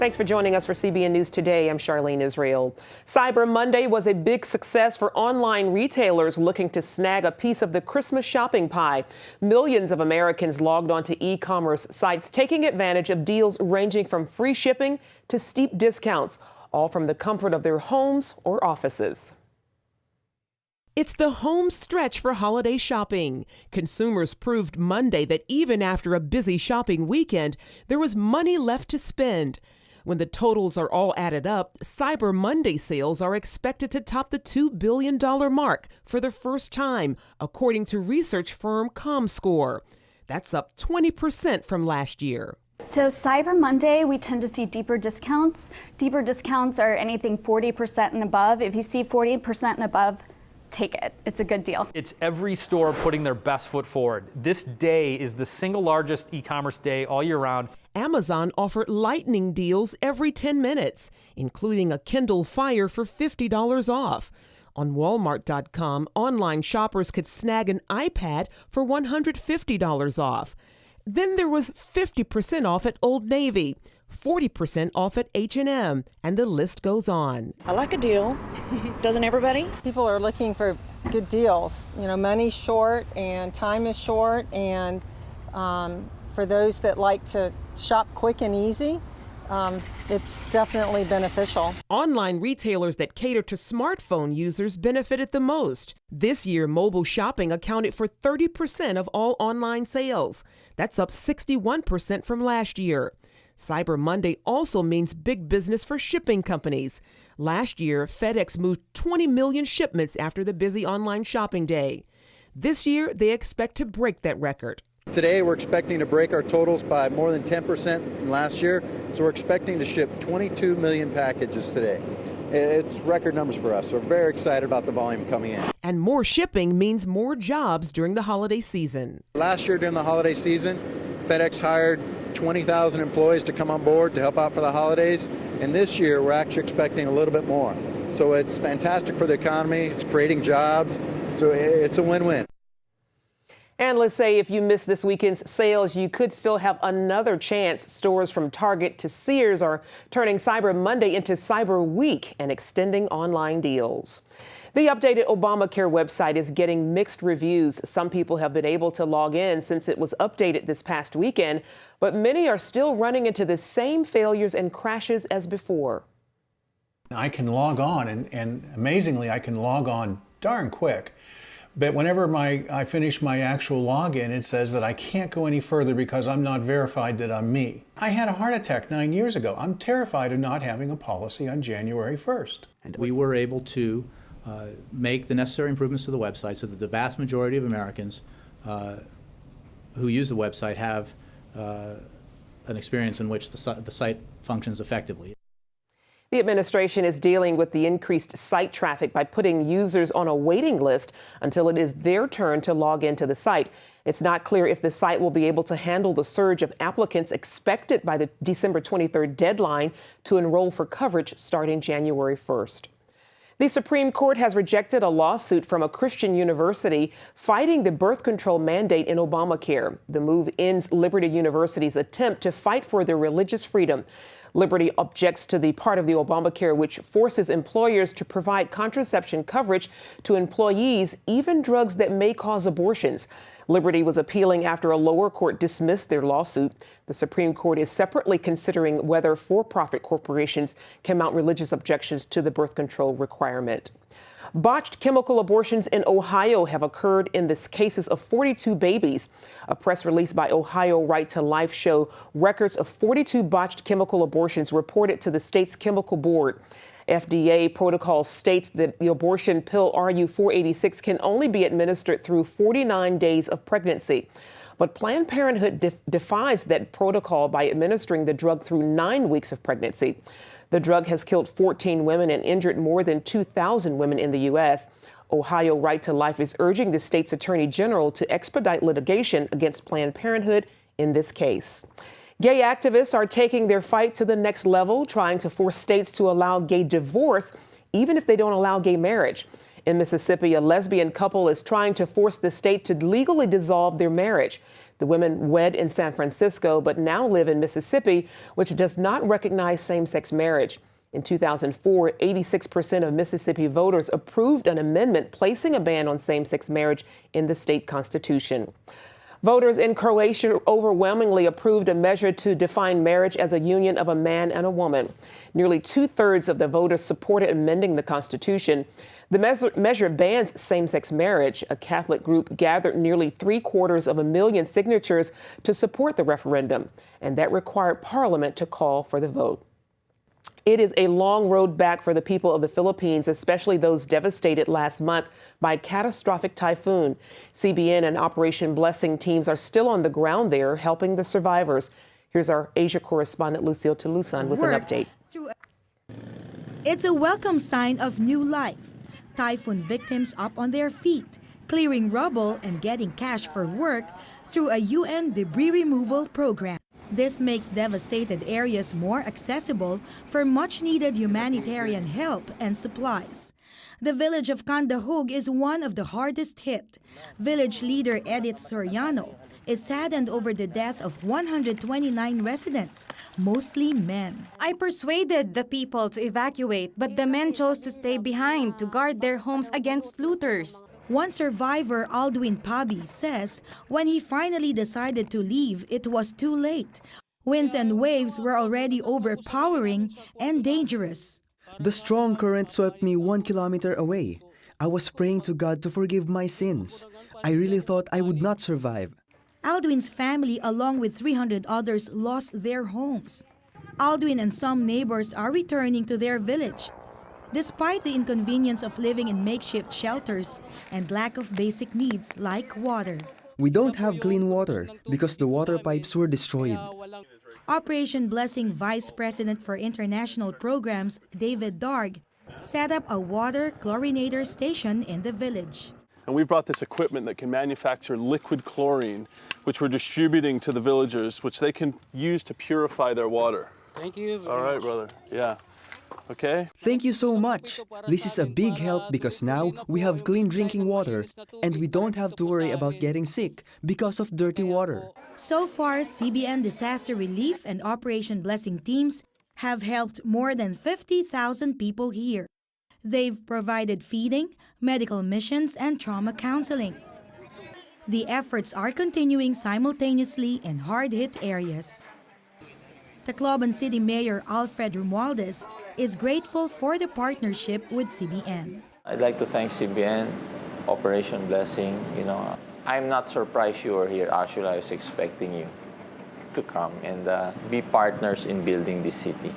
Thanks for joining us for CBN News Today. I'm Charlene Israel. Cyber Monday was a big success for online retailers looking to snag a piece of the Christmas shopping pie. Millions of Americans logged onto e-commerce sites taking advantage of deals ranging from free shipping to steep discounts, all from the comfort of their homes or offices. It's the home stretch for holiday shopping. Consumers proved Monday that even after a busy shopping weekend, there was money left to spend. When the totals are all added up, Cyber Monday sales are expected to top the $2 billion mark for the first time, according to research firm ComScore. That's up 20% from last year. So Cyber Monday, we tend to see deeper discounts. Deeper discounts are anything 40% and above. If you see 40% and above, take it. It's a good deal. It's every store putting their best foot forward. This day is the single largest e-commerce day all year round. Amazon offered lightning deals every 10 minutes, including a Kindle Fire for $50 off. On Walmart.com, online shoppers could snag an iPad for $150 off. Then there was 50% off at Old Navy, 40% off at H&M, and the list goes on. I like a deal. Doesn't everybody? People are looking for good deals. You know, money's short and time is short, and for those that like to shop quick and easy, it's definitely beneficial. Online retailers that cater to smartphone users benefited the most. This year, mobile shopping accounted for 30% of all online sales. That's up 61% from last year. Cyber Monday also means big business for shipping companies. Last year, FedEx moved 20 million shipments after the busy online shopping day. This year, they expect to break that record. Today, we're expecting to break our totals by more than 10% from last year, so we're expecting to ship 22 million packages today. It's record numbers for us, so we're very excited about the volume coming in. And more shipping means more jobs during the holiday season. Last year during the holiday season, FedEx hired 20,000 employees to come on board to help out for the holidays, and this year we're actually expecting a little bit more. So it's fantastic for the economy, it's creating jobs, so it's a win-win. Analysts say if you miss this weekend's sales, you could still have another chance. Stores from Target to Sears are turning Cyber Monday into Cyber Week and extending online deals. The updated Obamacare website is getting mixed reviews. Some people have been able to log in since it was updated this past weekend, but many are still running into the same failures and crashes as before. I can log on, and amazingly, I can log on darn quick. But whenever I finish my actual login, it says that I can't go any further because I'm not verified that I'm me. I had a heart attack 9 years ago. I'm terrified of not having a policy on January 1st. And we were able to make the necessary improvements to the website so that the vast majority of Americans who use the website have an experience in which the site functions effectively. The administration is dealing with the increased site traffic by putting users on a waiting list until it is their turn to log into the site. It's not clear if the site will be able to handle the surge of applicants expected by the December 23rd deadline to enroll for coverage starting January 1st. The Supreme Court has rejected a lawsuit from a Christian university fighting the birth control mandate in Obamacare. The move ends Liberty University's attempt to fight for their religious freedom. Liberty objects to the part of the Obamacare which forces employers to provide contraception coverage to employees, even drugs that may cause abortions. Liberty was appealing after a lower court dismissed their lawsuit. The Supreme Court is separately considering whether for-profit corporations can mount religious objections to the birth control requirement. Botched chemical abortions in Ohio have occurred in the cases of 42 babies. A press release by Ohio Right to Life show records of 42 botched chemical abortions reported to the state's chemical board. FDA protocol states that the abortion pill RU-486 can only be administered through 49 days of pregnancy. But Planned Parenthood defies that protocol by administering the drug through 9 weeks of pregnancy. The drug has killed 14 women and injured more than 2,000 women in the U.S. Ohio Right to Life is urging the state's attorney general to expedite litigation against Planned Parenthood in this case. Gay activists are taking their fight to the next level, trying to force states to allow gay divorce, even if they don't allow gay marriage. In Mississippi, a lesbian couple is trying to force the state to legally dissolve their marriage. The women wed in San Francisco, but now live in Mississippi, which does not recognize same-sex marriage. In 2004, 86% of Mississippi voters approved an amendment placing a ban on same-sex marriage in the state constitution. Voters in Croatia overwhelmingly approved a measure to define marriage as a union of a man and a woman. Nearly 2/3 of the voters supported amending the constitution. The measure bans same-sex marriage. A Catholic group gathered nearly 750,000 signatures to support the referendum, and that required Parliament to call for the vote. It is a long road back for the people of the Philippines, especially those devastated last month by a catastrophic typhoon. CBN and Operation Blessing teams are still on the ground there, helping the survivors. Here's our Asia correspondent, Lucille Tulusan, with an update. It's a welcome sign of new life. Typhoon victims up on their feet, clearing rubble and getting cash for work through a UN debris removal program. This makes devastated areas more accessible for much-needed humanitarian help and supplies. The village of Candahug is one of the hardest hit. Village leader Edith Soriano is saddened over the death of 129 residents, mostly men. I persuaded the people to evacuate, but the men chose to stay behind to guard their homes against looters. One survivor, Aldwin Pabi, says when he finally decided to leave, it was too late. Winds and waves were already overpowering and dangerous. The strong current swept me 1 kilometer away. I was praying to God to forgive my sins. I really thought I would not survive. Aldwin's family, along with 300 others, lost their homes. Aldwin and some neighbors are returning to their village, despite the inconvenience of living in makeshift shelters and lack of basic needs like water. We don't have clean water because the water pipes were destroyed. Operation Blessing Vice President for International Programs, David Darg, set up a water chlorinator station in the village. And we brought this equipment that can manufacture liquid chlorine, which we're distributing to the villagers, which they can use to purify their water. Thank you. All right, brother. Yeah. Okay. Thank you so much. This is a big help because now we have clean drinking water and we don't have to worry about getting sick because of dirty water. So far, CBN Disaster Relief and Operation Blessing teams have helped more than 50,000 people here. They've provided feeding, medical missions, and trauma counseling. The efforts are continuing simultaneously in hard-hit areas. Tacloban City Mayor Alfred Romualdez is grateful for the partnership with CBN. I'd like to thank CBN, Operation Blessing. I'm not surprised you were here. Actually, I was expecting you to come and be partners in building this city.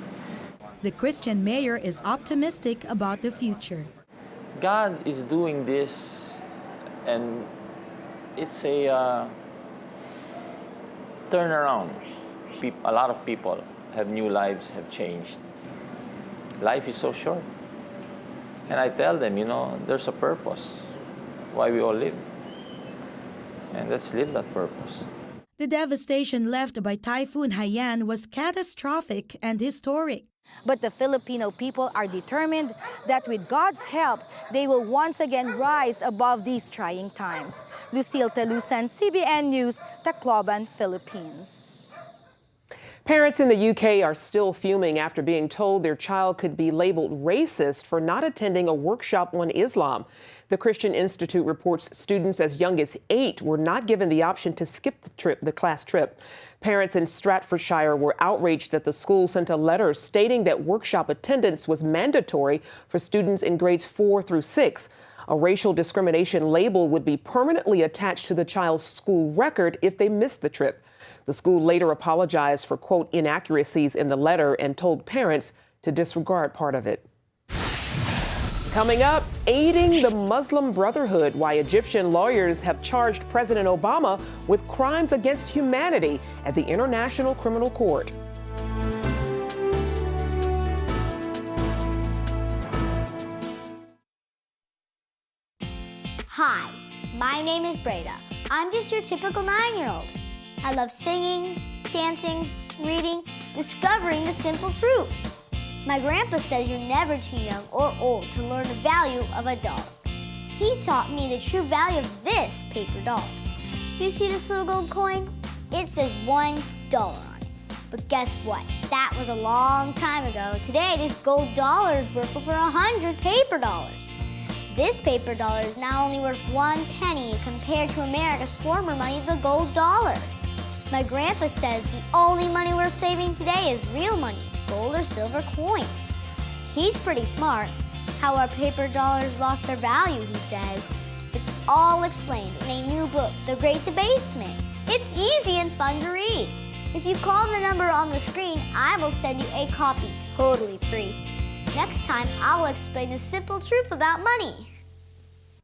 The Christian mayor is optimistic about the future. God is doing this, and it's a turnaround. A lot of people have new lives, have changed. Life is so short. And I tell them, there's a purpose why we all live. And let's live that purpose. The devastation left by Typhoon Haiyan was catastrophic and historic. But the Filipino people are determined that with God's help, they will once again rise above these trying times. Lucille Telusan, CBN News, Tacloban, Philippines. Parents in the UK are still fuming after being told their child could be labeled racist for not attending a workshop on Islam. The Christian Institute reports students as young as 8 were not given the option to skip the class trip. Parents in Stratfordshire were outraged that the school sent a letter stating that workshop attendance was mandatory for students in grades 4 through 6. A racial discrimination label would be permanently attached to the child's school record if they missed the trip. The school later apologized for, quote, inaccuracies in the letter and told parents to disregard part of it. Coming up, aiding the Muslim Brotherhood, why Egyptian lawyers have charged President Obama with crimes against humanity at the International Criminal Court. Hi, my name is Breda. I'm just your typical 9-year-old. I love singing, dancing, reading, discovering the simple truth. My grandpa says you're never too young or old to learn the value of a dog. He taught me the true value of this paper dollar. You see this little gold coin? It says $1 on it. But guess what? That was a long time ago. Today, this gold dollar is worth over 100 paper dollars. This paper dollar is now only worth 1 penny compared to America's former money, the gold dollar. My grandpa says the only money worth saving today is real money, gold or silver coins. He's pretty smart. How our paper dollars lost their value, he says. It's all explained in a new book, The Great Debasement. It's easy and fun to read. If you call the number on the screen, I will send you a copy totally free. Next time, I will explain the simple truth about money.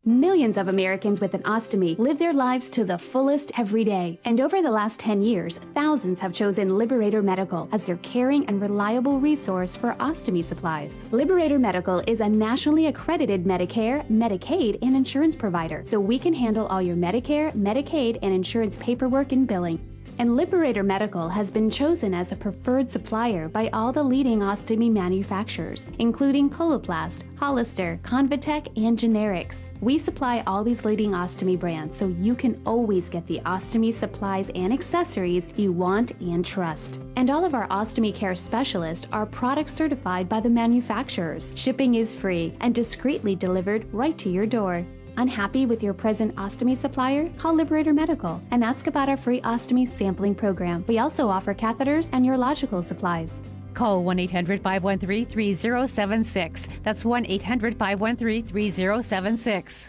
Millions of Americans with an ostomy live their lives to the fullest every day. And over the last 10 years, thousands have chosen Liberator Medical as their caring and reliable resource for ostomy supplies. Liberator Medical is a nationally accredited Medicare, Medicaid, and insurance provider, so we can handle all your Medicare, Medicaid, and insurance paperwork and billing. And Liberator Medical has been chosen as a preferred supplier by all the leading ostomy manufacturers, including Coloplast, Hollister, Convatec, and Generics. We supply all these leading ostomy brands, so you can always get the ostomy supplies and accessories you want and trust. And all of our ostomy care specialists are product certified by the manufacturers. Shipping is free and discreetly delivered right to your door. Unhappy with your present ostomy supplier? Call Liberator Medical and ask about our free ostomy sampling program. We also offer catheters and urological supplies. Call 1-800-513-3076. That's 1-800-513-3076.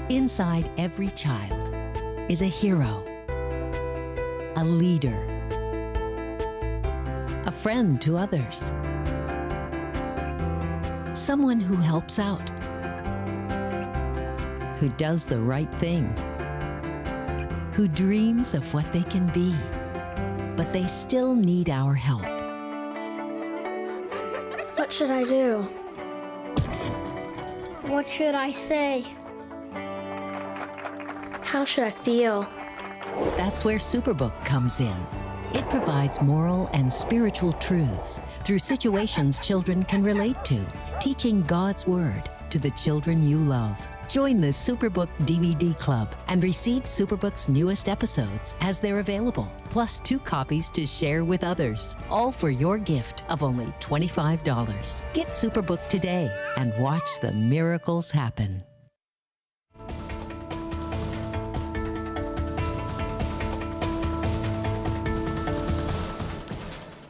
Inside every child is a hero, a leader, a friend to others, someone who helps out, who does the right thing, who dreams of what they can be, but they still need our help. What should I do? What should I say? How should I feel? That's where Superbook comes in. It provides moral and spiritual truths through situations children can relate to, teaching God's Word to the children you love. Join the Superbook DVD Club and receive Superbook's newest episodes as they're available, plus 2 copies to share with others, all for your gift of only $25. Get Superbook today and watch the miracles happen.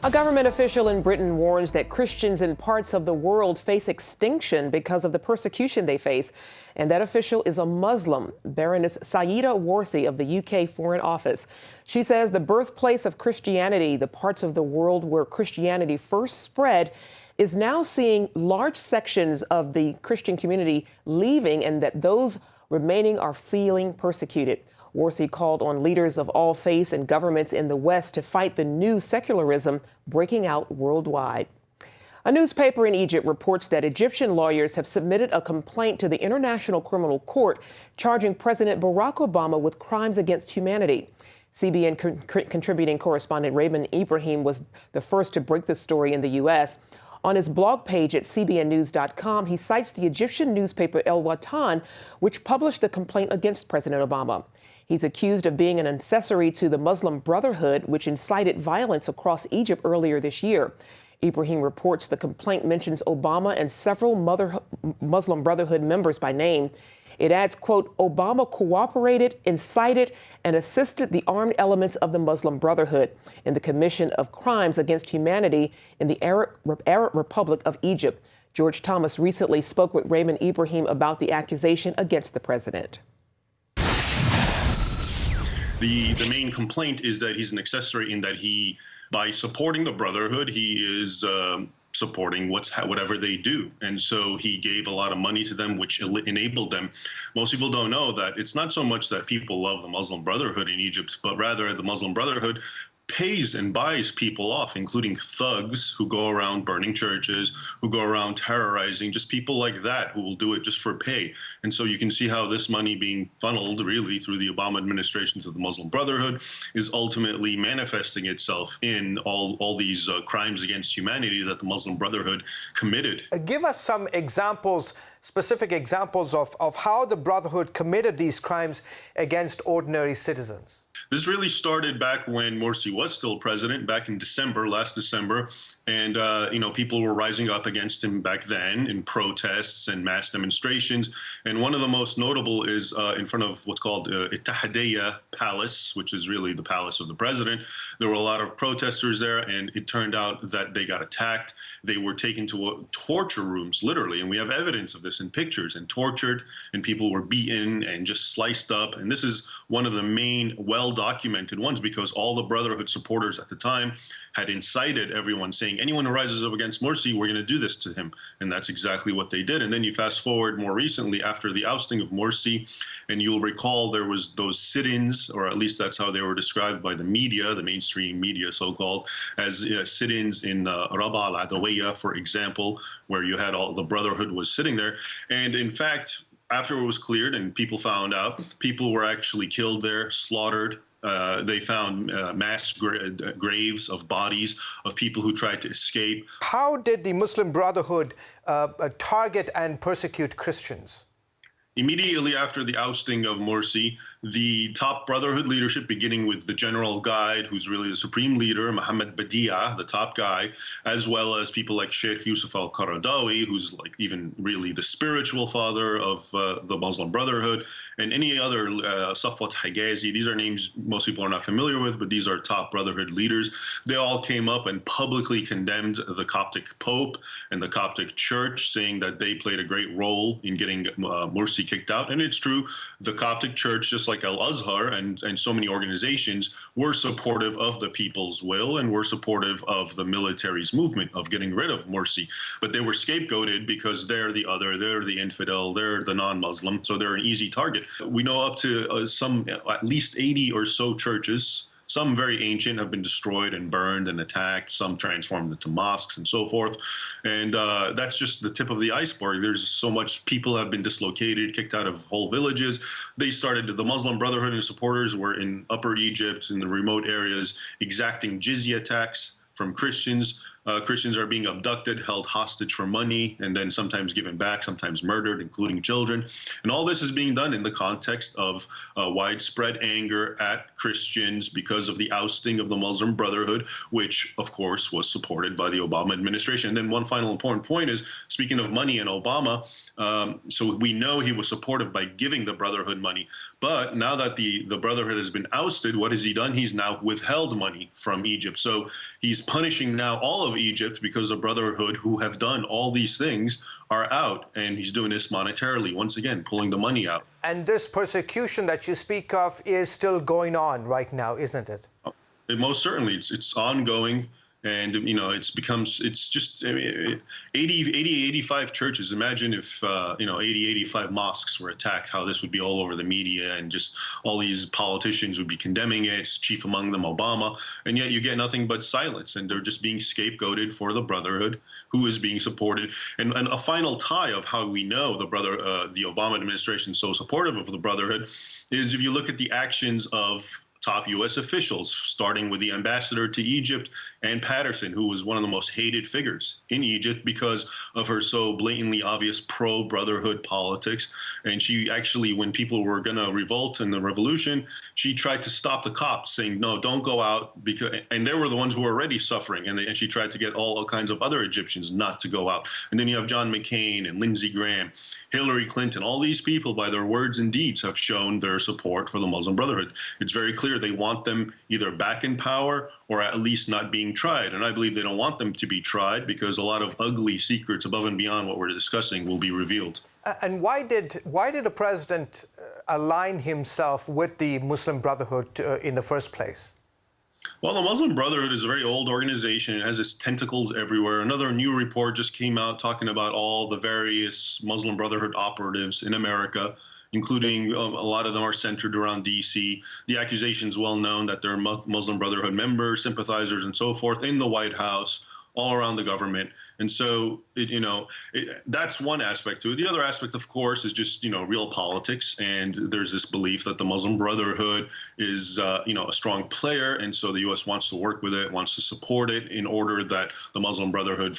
A government official in Britain warns that Christians in parts of the world face extinction because of the persecution they face. And that official is a Muslim, Baroness Sayeeda Warsi of the UK Foreign Office. She says the birthplace of Christianity, the parts of the world where Christianity first spread, is now seeing large sections of the Christian community leaving, and that those remaining are feeling persecuted. Warsi called on leaders of all faiths and governments in the West to fight the new secularism breaking out worldwide. A newspaper in Egypt reports that Egyptian lawyers have submitted a complaint to the International Criminal Court charging President Barack Obama with crimes against humanity. CBN contributing correspondent Raymond Ibrahim was the first to break the story in the U.S. On his blog page at cbnnews.com, he cites the Egyptian newspaper El Watan, which published the complaint against President Obama. He's accused of being an accessory to the Muslim Brotherhood, which incited violence across Egypt earlier this year. Ibrahim reports the complaint mentions Obama and several Muslim Brotherhood members by name. It adds, quote, Obama cooperated, incited, and assisted the armed elements of the Muslim Brotherhood in the commission of crimes against humanity in the Arab Republic of Egypt. George Thomas recently spoke with Raymond Ibrahim about the accusation against the president. The main complaint is that he's an accessory in that he, by supporting the Brotherhood, he is supporting whatever they do. And so he gave a lot of money to them, which enabled them. Most people don't know that it's not so much that people love the Muslim Brotherhood in Egypt, but rather the Muslim Brotherhood pays and buys people off, including thugs who go around burning churches, who go around terrorizing, just people like that who will do it just for pay. And so you can see how this money being funneled really through the Obama administration to the Muslim Brotherhood is ultimately manifesting itself in all these crimes against humanity that the Muslim Brotherhood committed. Give us some examples, specific examples of how the Brotherhood committed these crimes against ordinary citizens. This really started back when Morsi was still president, back in December, last December. And, people were rising up against him back then in protests and mass demonstrations. And one of the most notable is in front of what's called Ittihadiyya Palace, which is really the palace of the president. There were a lot of protesters there, and it turned out that they got attacked. They were taken to torture rooms, literally. And we have evidence of this in pictures, and tortured, and people were beaten and just sliced up. And this is one of the main well-documented ones, because all the Brotherhood supporters at the time had incited everyone, saying anyone who rises up against Morsi, we're going to do this to him. And that's exactly what they did. And then you fast forward more recently after the ousting of Morsi, and you'll recall there was those sit-ins, or at least that's how they were described by the media, the mainstream media so-called, as sit-ins in Rabaa al-Adawiyya, for example, where you had all the Brotherhood was sitting there. And in fact, after it was cleared and people found out, people were actually killed there, slaughtered. They found mass graves of bodies of people who tried to escape. How did the Muslim Brotherhood target and persecute Christians? Immediately after the ousting of Morsi, the top Brotherhood leadership, beginning with the general guide, who's really the supreme leader, Mohammed Badia, the top guy, as well as people like Sheikh Yusuf al-Qaradawi, who's like even really the spiritual father of the Muslim Brotherhood, and any other Safwat Higazi. These are names most people are not familiar with, but these are top Brotherhood leaders. They all came up and publicly condemned the Coptic Pope and the Coptic Church, saying that they played a great role in getting Morsi kicked out. And it's true, the Coptic Church, just like Al-Azhar and so many organizations, were supportive of the people's will and were supportive of the military's movement of getting rid of Morsi. But they were scapegoated because they're the other, they're the infidel, they're the non-Muslim, so they're an easy target. We know up to at least 80 or so churches, some very ancient, have been destroyed and burned and attacked, some transformed into mosques and so forth. And that's just the tip of the iceberg. There's so much, people have been dislocated, kicked out of whole villages. They started, the Muslim Brotherhood and supporters were in Upper Egypt, in the remote areas, exacting jizya tax from Christians. Christians are being abducted, held hostage for money, and then sometimes given back, sometimes murdered, including children. And all this is being done in the context of widespread anger at Christians because of the ousting of the Muslim Brotherhood, which, of course, was supported by the Obama administration. And then one final important point is, speaking of money and Obama, so we know he was supportive by giving the Brotherhood money. But now that the Brotherhood has been ousted, what has he done? He's now withheld money from Egypt. So he's punishing now all of Egypt because the Brotherhood, who have done all these things, are out. And he's doing this monetarily, once again, pulling the money out. And this persecution that you speak of is still going on right now, isn't it? Most certainly. It's ongoing. And, it's just 85 churches. Imagine if, 85 mosques were attacked, how this would be all over the media, and just all these politicians would be condemning it, chief among them Obama. And yet you get nothing but silence, and they're just being scapegoated for the Brotherhood, who is being supported. And a final tie of how we know the Obama administration is so supportive of the Brotherhood is if you look at the actions of top U.S. officials, starting with the ambassador to Egypt, Ann Patterson, who was one of the most hated figures in Egypt because of her so blatantly obvious pro-Brotherhood politics. And she actually, when people were going to revolt in the revolution, she tried to stop the cops, saying, no, don't go out, and they were the ones who were already suffering. And she tried to get all kinds of other Egyptians not to go out. And then you have John McCain and Lindsey Graham, Hillary Clinton. All these people, by their words and deeds, have shown their support for the Muslim Brotherhood. It's very clear they want them either back in power or at least not being tried. And I believe they don't want them to be tried because a lot of ugly secrets above and beyond what we're discussing will be revealed. And why did the president align himself with the Muslim Brotherhood in the first place? Well, the Muslim Brotherhood is a very old organization. It has its tentacles everywhere. Another new report just came out talking about all the various Muslim Brotherhood operatives in America. including a lot of them are centered around D.C. The accusation is well known that there are Muslim Brotherhood members, sympathizers, and so forth in the White House, all around the government. And so, that's one aspect to it. The other aspect, of course, is just, real politics. And there's this belief that the Muslim Brotherhood is, a strong player. And so the U.S. wants to work with it, wants to support it in order that the Muslim Brotherhood,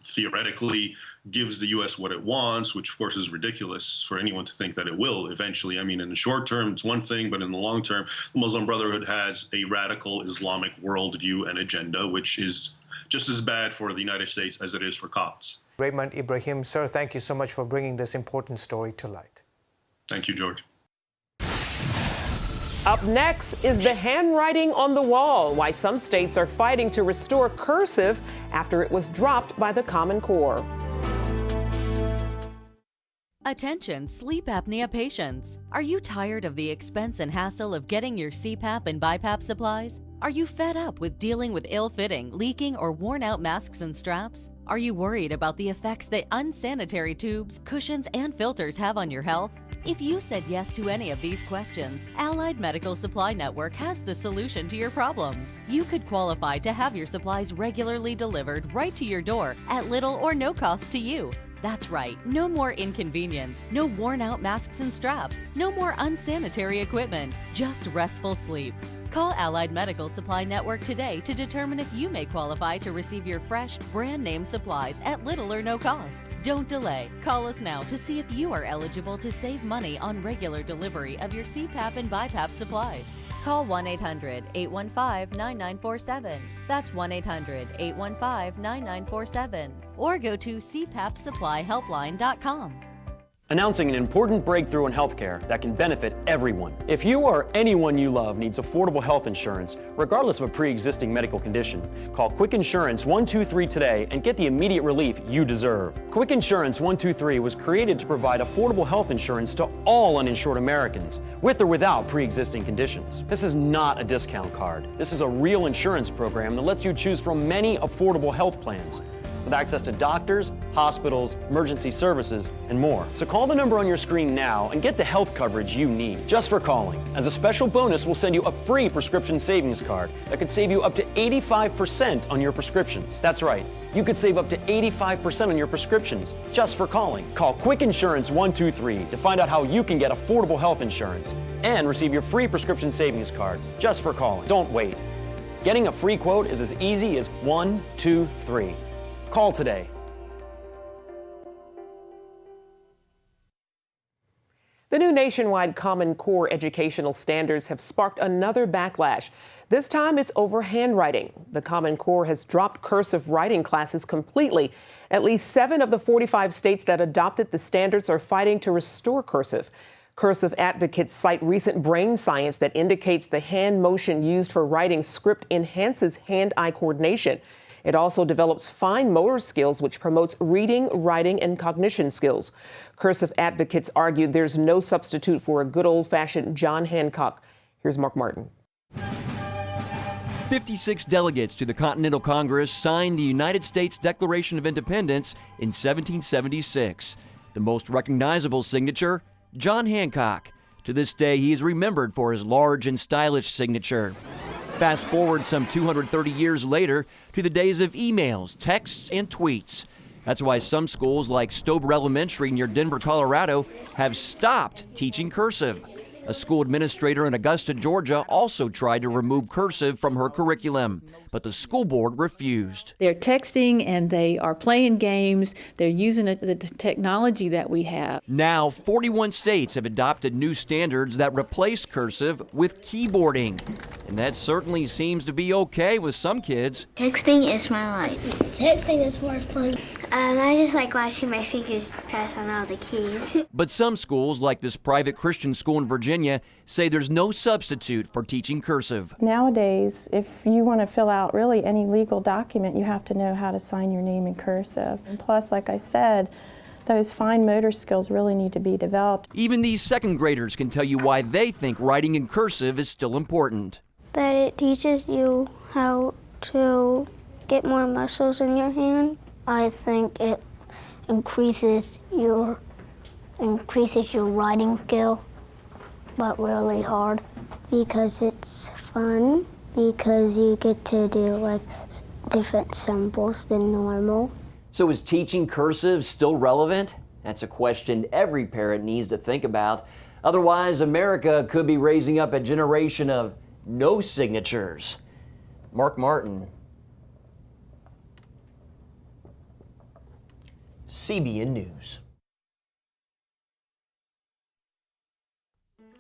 theoretically gives the U.S. what it wants, which, of course, is ridiculous for anyone to think that it will eventually. I mean, in the short term, it's one thing, but in the long term, the Muslim Brotherhood has a radical Islamic worldview and agenda, which is just as bad for the United States as it is for Copts. Raymond Ibrahim, sir, thank you so much for bringing this important story to light. Thank you, George. Up next is the handwriting on the wall, why some states are fighting to restore cursive after it was dropped by the Common Core. Attention sleep apnea patients. Are you tired of the expense and hassle of getting your CPAP and BiPAP supplies? Are you fed up with dealing with ill-fitting, leaking, or worn-out masks and straps? Are you worried about the effects that unsanitary tubes, cushions, and filters have on your health? If you said yes to any of these questions, Allied Medical Supply Network has the solution to your problems. You could qualify to have your supplies regularly delivered right to your door at little or no cost to you. That's right, no more inconvenience, no worn-out masks and straps, no more unsanitary equipment, just restful sleep. Call Allied Medical Supply Network today to determine if you may qualify to receive your fresh, brand-name supplies at little or no cost. Don't delay. Call us now to see if you are eligible to save money on regular delivery of your CPAP and BiPAP supplies. Call 1-800-815-9947. That's 1-800-815-9947. Or go to cpapsupplyhelpline.com. Announcing an important breakthrough in healthcare that can benefit everyone. If you or anyone you love needs affordable health insurance, regardless of a pre-existing medical condition, call Quick Insurance 123 today and get the immediate relief you deserve. Quick Insurance 123 was created to provide affordable health insurance to all uninsured Americans, with or without pre-existing conditions. This is not a discount card. This is a real insurance program that lets you choose from many affordable health plans, with access to doctors, hospitals, emergency services, and more. So call the number on your screen now and get the health coverage you need just for calling. As a special bonus, we'll send you a free prescription savings card that could save you up to 85% on your prescriptions. That's right, you could save up to 85% on your prescriptions just for calling. Call Quick Insurance 123 to find out how you can get affordable health insurance and receive your free prescription savings card just for calling. Don't wait. Getting a free quote is as easy as 1, 2, 3. Call today. The new nationwide Common Core educational standards have sparked another backlash. This time it's over handwriting. The Common Core has dropped cursive writing classes completely. At least 7 of the 45 states that adopted the standards are fighting to restore cursive. Cursive advocates cite recent brain science that indicates the hand motion used for writing script enhances hand-eye coordination. It also develops fine motor skills, which promotes reading, writing, and cognition skills. Cursive advocates argue there's no substitute for a good old-fashioned John Hancock. Here's Mark Martin. 56 delegates to the Continental Congress signed the United States Declaration of Independence in 1776. The most recognizable signature, John Hancock. To this day, he is remembered for his large and stylish signature. Fast forward some 230 years later to the days of emails, texts, and tweets. That's why some schools like Stober Elementary near Denver, Colorado, have stopped teaching cursive. A school administrator in Augusta, Georgia, also tried to remove cursive from her curriculum, but the school board refused. They're texting and they are playing games. They're using the technology that we have. Now, 41 states have adopted new standards that replace cursive with keyboarding. And that certainly seems to be okay with some kids. Texting is my life. Texting is more fun. I just like watching my fingers press on all the keys. But some schools, like this private Christian school in Virginia, say there's no substitute for teaching cursive. Nowadays, if you want to fill out really any legal document, you have to know how to sign your name in cursive. And plus, like I said, those fine motor skills really need to be developed. Even these second graders can tell you why they think writing in cursive is still important. That it teaches you how to get more muscles in your hand. I think it increases your increases your writing skill, but really hard. Because it's fun, because you get to do like different symbols than normal. So is teaching cursive still relevant? That's a question every parent needs to think about. Otherwise, America could be raising up a generation of no signatures. Mark Martin, CBN News.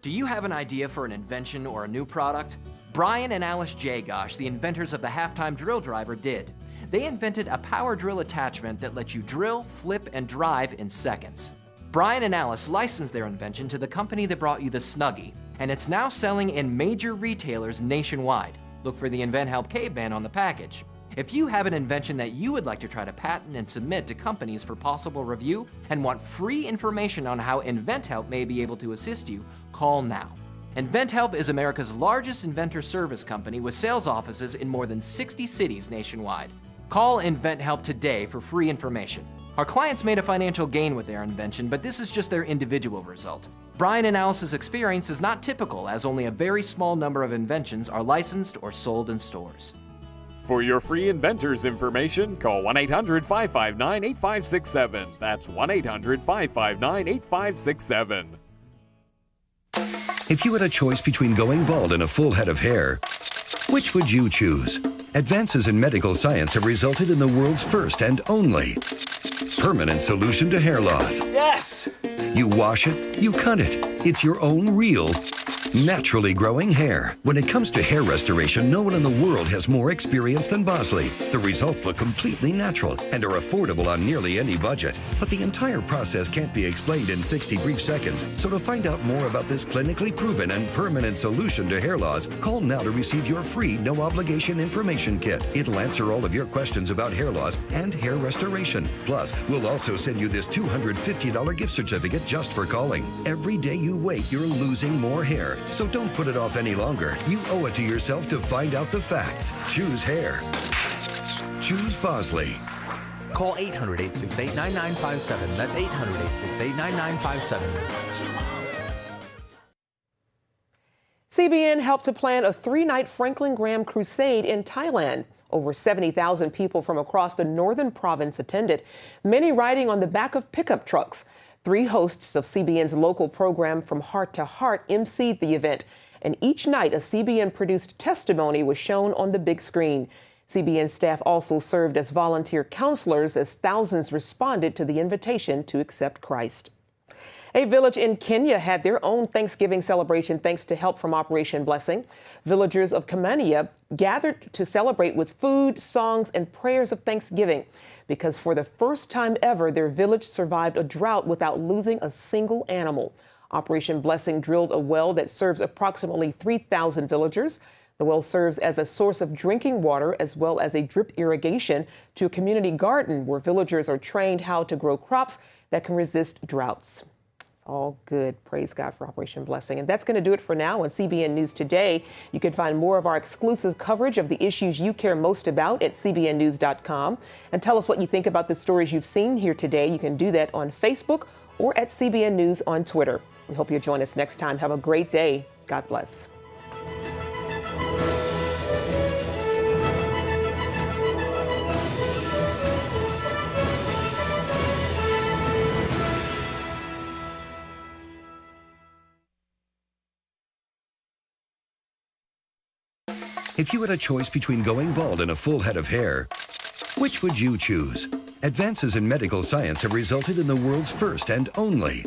Do you have an idea for an invention or a new product? Brian and Alice Jagosh, the inventors of the halftime drill driver, did. They invented a power drill attachment that lets you drill, flip, and drive in seconds. Brian and Alice licensed their invention to the company that brought you the Snuggie, and it's now selling in major retailers nationwide. Look for the Invent Help Caveman on the package. If you have an invention that you would like to try to patent and submit to companies for possible review and want free information on how Invent Help may be able to assist you, call now. Invent Help is America's largest inventor service company with sales offices in more than 60 cities nationwide. Call Invent Help today for free information. Our clients made a financial gain with their invention, but this is just their individual result. Brian and Alice's experience is not typical, as only a very small number of inventions are licensed or sold in stores. For your free inventors information, call 1-800-559-8567. That's 1-800-559-8567. If you had a choice between going bald and a full head of hair, which would you choose? Advances in medical science have resulted in the world's first and only permanent solution to hair loss. Yes! You wash it, you cut it. It's your own real, naturally growing hair. When it comes to hair restoration, no one in the world has more experience than Bosley. The results look completely natural and are affordable on nearly any budget. But the entire process can't be explained in 60 brief seconds. So to find out more about this clinically proven and permanent solution to hair loss, call now to receive your free no-obligation information kit. It'll answer all of your questions about hair loss and hair restoration. Plus, we'll also send you this $250 gift certificate just for calling. Every day you wait, you're losing more hair. So don't put it off any longer. You owe it to yourself to find out the facts. Choose hair. Choose Bosley. Call 800-868-9957. That's 800-868-9957. CBN helped to plan a 3-night Franklin Graham crusade in Thailand. Over 70,000 people from across the northern province attended, many riding on the back of pickup trucks. 3 hosts of CBN's local program From Heart to Heart emceed the event, and each night a CBN-produced testimony was shown on the big screen. CBN staff also served as volunteer counselors as thousands responded to the invitation to accept Christ. A village in Kenya had their own Thanksgiving celebration thanks to help from Operation Blessing. Villagers of Kamania gathered to celebrate with food, songs, and prayers of thanksgiving because for the first time ever, their village survived a drought without losing a single animal. Operation Blessing drilled a well that serves approximately 3,000 villagers. The well serves as a source of drinking water as well as a drip irrigation to a community garden where villagers are trained how to grow crops that can resist droughts. All good. Praise God for Operation Blessing. And that's going to do it for now on CBN News Today. You can find more of our exclusive coverage of the issues you care most about at cbnnews.com. And tell us what you think about the stories you've seen here today. You can do that on Facebook or at CBN News on Twitter. We hope you'll join us next time. Have a great day. God bless. If you had a choice between going bald and a full head of hair, which would you choose? Advances in medical science have resulted in the world's first and only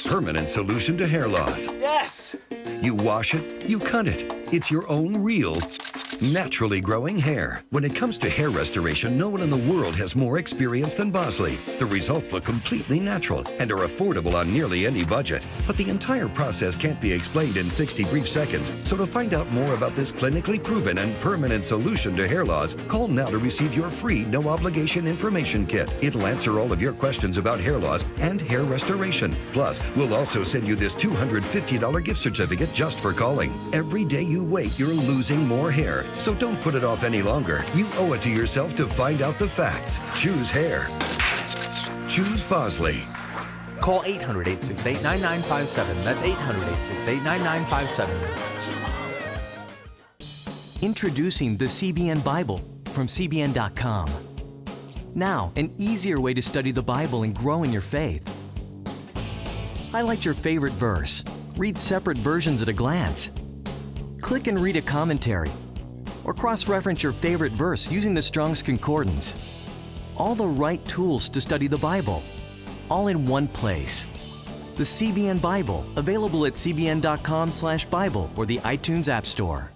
permanent solution to hair loss. Yes! You wash it, you cut it. It's your own real, naturally growing hair. When it comes to hair restoration, no one in the world has more experience than Bosley. The results look completely natural and are affordable on nearly any budget. But the entire process can't be explained in 60 brief seconds. So to find out more about this clinically proven and permanent solution to hair loss, call now to receive your free no-obligation information kit. It'll answer all of your questions about hair loss and hair restoration. Plus, we'll also send you this $250 gift certificate just for calling. Every day you wait, you're losing more hair. So don't put it off any longer. You owe it to yourself to find out the facts. Choose hair. Choose Bosley. Call Call 800-868-9957. That's 800-868-9957. Introducing the CBN Bible from CBN.com. Now, an easier way to study the Bible and grow in your faith. Highlight your favorite verse. Read separate versions at a glance. Click and read a commentary. Or cross-reference your favorite verse using the Strong's Concordance. All the right tools to study the Bible, all in one place. The CBN Bible, available at cbn.com/Bible or the iTunes App Store.